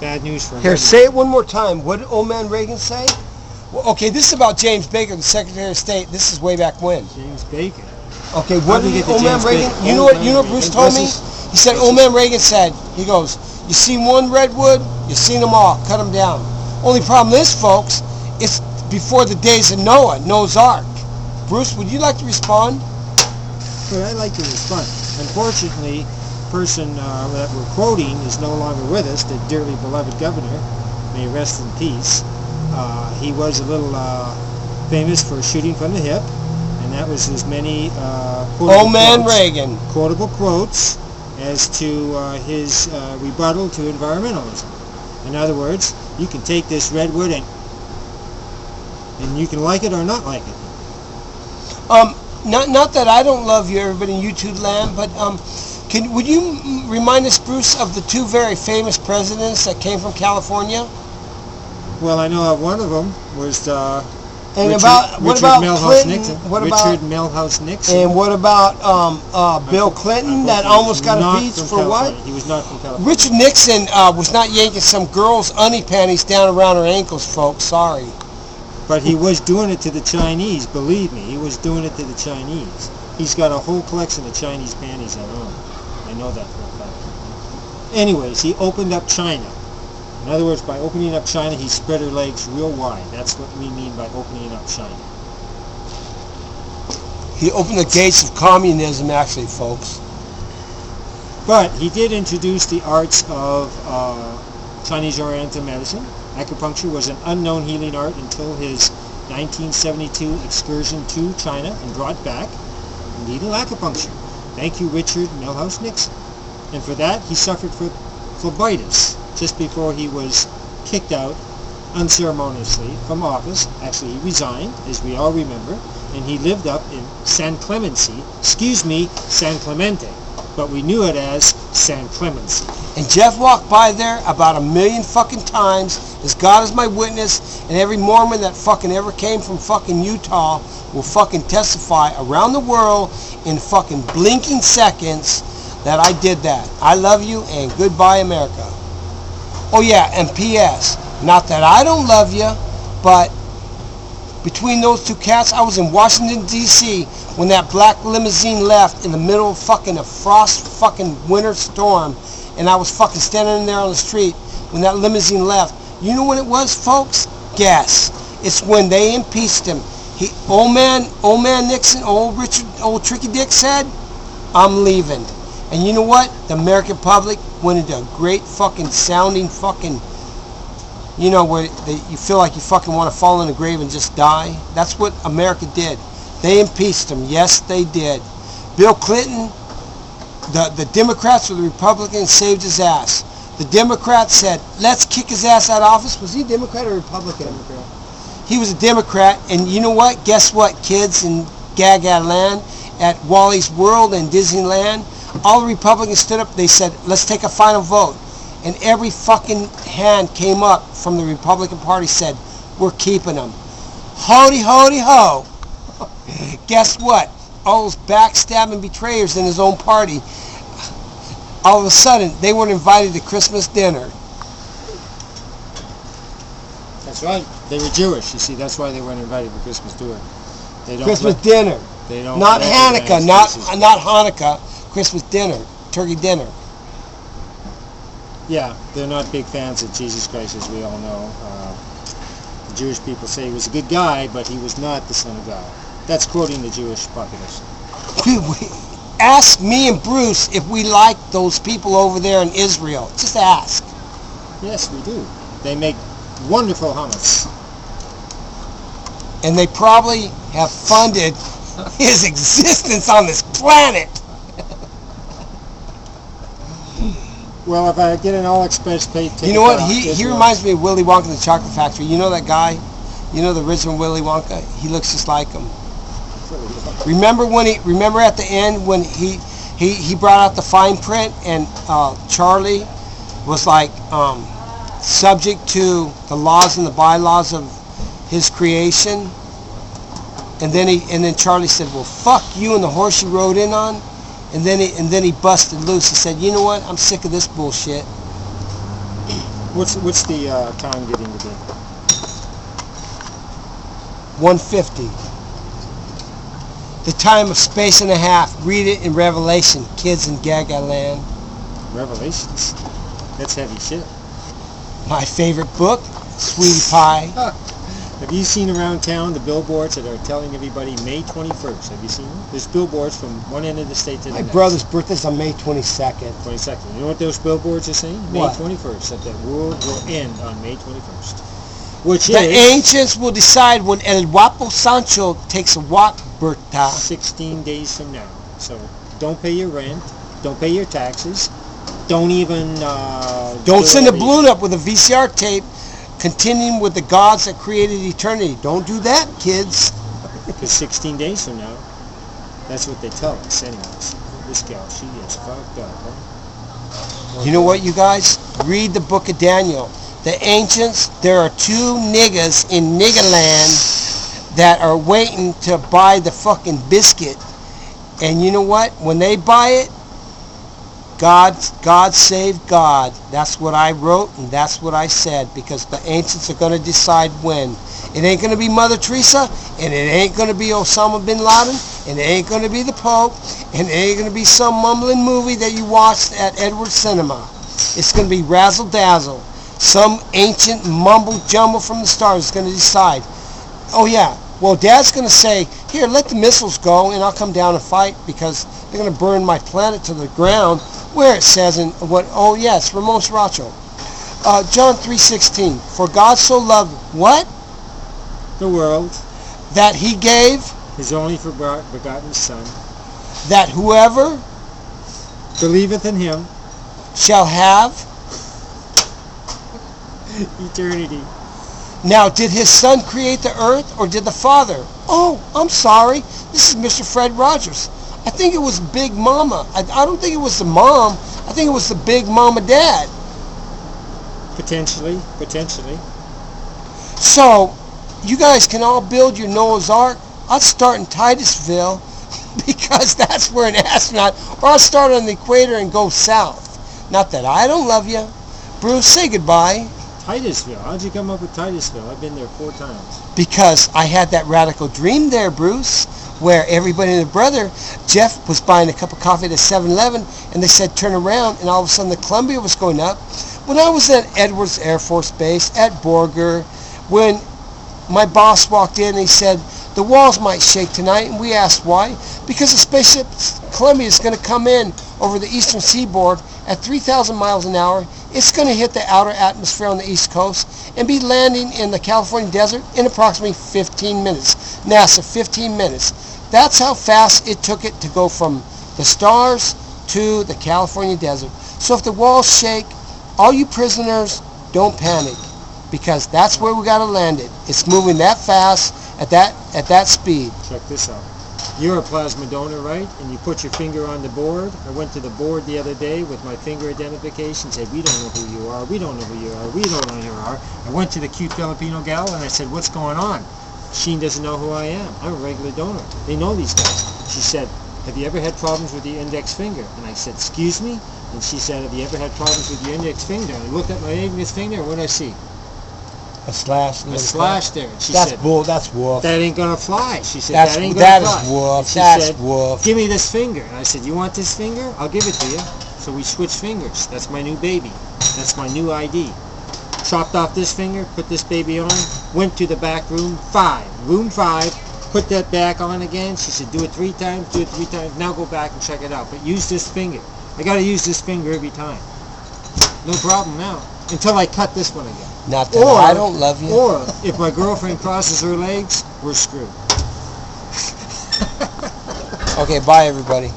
bad news for him. Here, say it one more time. What did old man Reagan say? Well, okay, this is about James Baker, the Secretary of State. This is way back when. James Baker. Okay, what did old man Reagan? You know what Bruce told me? He said, old man Reagan said, he goes, you seen one redwood, you seen them all, cut them down. Only problem is, folks, it's before the days of Noah's Ark. Bruce, would you like to respond? Well, I'd like to respond. Unfortunately, the person that we're quoting is no longer with us, the dearly beloved governor. May rest in peace. He was a little famous for shooting from the hip, and that was as many Reagan quotable quotes as to his rebuttal to environmentalism. In other words, you can take this redwood and you can like it or not like it. Not that I don't love you, everybody in YouTube land, but would you remind us, Bruce, of the two very famous presidents that came from California? Well, I know of one of them was Richard Milhouse Clinton? Nixon. Richard Milhouse Nixon. And what about Bill Clinton that almost got impeached for California. what? He was not from California. Richard Nixon was not yanking some girl's unnie panties down around her ankles, folks. Sorry. But he was doing it to the Chinese, believe me. He was doing it to the Chinese. He's got a whole collection of Chinese panties at home. I know that for a fact. Anyways, he opened up China. In other words, by opening up China, he spread her legs real wide. That's what we mean by opening up China. He opened the gates of communism, actually, folks. But he did introduce the arts of Chinese Oriental medicine. Acupuncture was an unknown healing art until his 1972 excursion to China and brought back needle acupuncture. Thank you, Richard Milhouse Nixon. And for that, he suffered from phlebitis just before he was kicked out unceremoniously from office. Actually, he resigned, as we all remember, and he lived up in San Clemente, but we knew it as San Clemency. And Jeff walked by there about 1,000,000 fucking times, as God is my witness, and every Mormon that fucking ever came from fucking Utah will fucking testify around the world in fucking blinking seconds that I did that. I love you and goodbye, America. Oh yeah, and P.S. Not that I don't love you, but between those two cats, I was in Washington, D.C. when that black limousine left in the middle of fucking a frost fucking winter storm, and I was fucking standing there on the street when that limousine left. You know what it was, folks? Guess. It's when they impeached him. Old man Nixon, old Tricky Dick said, I'm leaving. And you know what? The American public went into a great fucking sounding fucking, you know, where you feel like you fucking want to fall in the grave and just die. That's what America did. They impeached him. Yes, they did. Bill Clinton, the Democrats or the Republicans saved his ass. The Democrats said, let's kick his ass out of office. Was he a Democrat or a Republican? Democrat. He was a Democrat. And you know what? Guess what, kids in Gaga land at Wally's World and Disneyland? All the Republicans stood up. They said, let's take a final vote. And every fucking hand came up from the Republican Party, said, we're keeping them. Hody, hody, ho. Guess what? All those backstabbing betrayers in his own party, all of a sudden, they weren't invited to Christmas dinner. That's right. They were Jewish. You see, that's why they weren't invited for Christmas dinner. Christmas dinner. They don't. Not Hanukkah. Not Hanukkah. Christmas dinner. Turkey dinner. Yeah, they're not big fans of Jesus Christ, as we all know. The Jewish people say he was a good guy, but he was not the Son of God. That's quoting the Jewish populace. Ask me and Bruce if we like those people over there in Israel. Just ask. Yes, we do. They make wonderful hummus. And they probably have funded his existence on this planet. Well, if I get an all-expense paid ticket... You know what? He reminds me of Willy Wonka and the Chocolate Factory. You know that guy? You know the original Willy Wonka? He looks just like him. Remember at the end when he brought out the fine print and Charlie was like subject to the laws and the bylaws of his creation, and then Charlie said, well, fuck you and the horse you rode in on. And then he busted loose. He said, you know what? I'm sick of this bullshit. What's the time getting to be? 150. The time of space and a half. Read it in Revelation, kids in Gaga land. Revelations. That's heavy shit. My favorite book, Sweetie Pie. Have you seen around town the billboards that are telling everybody May 21st? Have you seen them? There's billboards from one end of the state to the next. My brother's birthday's on May 22nd. 22nd. You know what those billboards are saying? What? May 21st. That the world will end on May 21st. Which The is ancients will decide when El Guapo Sancho takes a walk, Berta. 16 days from now. So don't pay your rent. Don't pay your taxes. Don't even... Don't send a balloon up with a VCR tape continuing with the gods that created eternity. Don't do that, kids. Because 16 days from now, that's what they tell us anyways. This gal, she is fucked up, huh? You know what, you guys? Read the book of Daniel. The ancients, there are 2 niggas in Niggaland that are waiting to buy the fucking biscuit. And you know what? When they buy it, God saved God. That's what I wrote and that's what I said, because the ancients are going to decide when. It ain't going to be Mother Teresa, and it ain't going to be Osama bin Laden, and it ain't going to be the Pope, and it ain't going to be some mumbling movie that you watched at Edward Cinema. It's going to be razzle dazzle. Some ancient mumble jumble from the stars is going to decide. Oh yeah, well Dad's going to say, here, let the missiles go and I'll come down and fight, because they're going to burn my planet to the ground. Where it says in what? Oh yes, Ramos Racho. John 3:16. For God so loved what? The world. That he gave. His only begotten Son. That whoever believeth in him shall have eternity. Now, did his Son create the earth, or did the Father? Oh, I'm sorry. This is Mr. Fred Rogers. I think it was Big Mama. I don't think it was the mom. I think it was the Big Mama Dad. Potentially. So, you guys can all build your Noah's Ark. I'd start in Titusville, because that's where an astronaut, or I'll start on the equator and go south. Not that I don't love you. Bruce, say goodbye. Titusville. How'd you come up with Titusville? I've been there 4 times. Because I had that radical dream there, Bruce, where everybody and their brother, Jeff was buying a cup of coffee at 7-Eleven, and they said turn around, and all of a sudden the Columbia was going up. When I was at Edwards Air Force Base, at Borger, when my boss walked in and he said, the walls might shake tonight, and we asked why. Because the spaceship Columbia is going to come in over the eastern seaboard at 3,000 miles an hour. It's going to hit the outer atmosphere on the East Coast and be landing in the California desert in approximately 15 minutes. NASA, 15 minutes. That's how fast it took it to go from the stars to the California desert. So if the walls shake, all you prisoners, don't panic, because that's where we got to land it. It's moving that fast at that speed. Check this out. You're a plasma donor, right? And you put your finger on the board. I went to the board the other day with my finger identification, said, we don't know who you are, we don't know who you are, we don't know who you are. I went to the cute Filipino gal and I said, what's going on? She doesn't know who I am. I'm a regular donor. They know these guys. She said, have you ever had problems with your index finger? And I said, excuse me? And she said, have you ever had problems with your index finger? And I looked at my index finger, and what did I see? A slash. A slash there. She that's said, bull. That's wolf. that ain't gonna fly. She said, that ain't gonna fly. That is wolf. She That's said, wolf. give me this finger. And I said, you want this finger? I'll give it to you. So we switched fingers. That's my new baby. That's my new ID. Chopped off this finger, put this baby on, went to the back room 5. Room 5, put that back on again. She said, do it 3 times, do it 3 times. Now go back and check it out. But use this finger. I gotta use this finger every time. No problem now. Until I cut this one again. Not that I don't love you. Or if my girlfriend crosses her legs, we're screwed. Okay, bye everybody.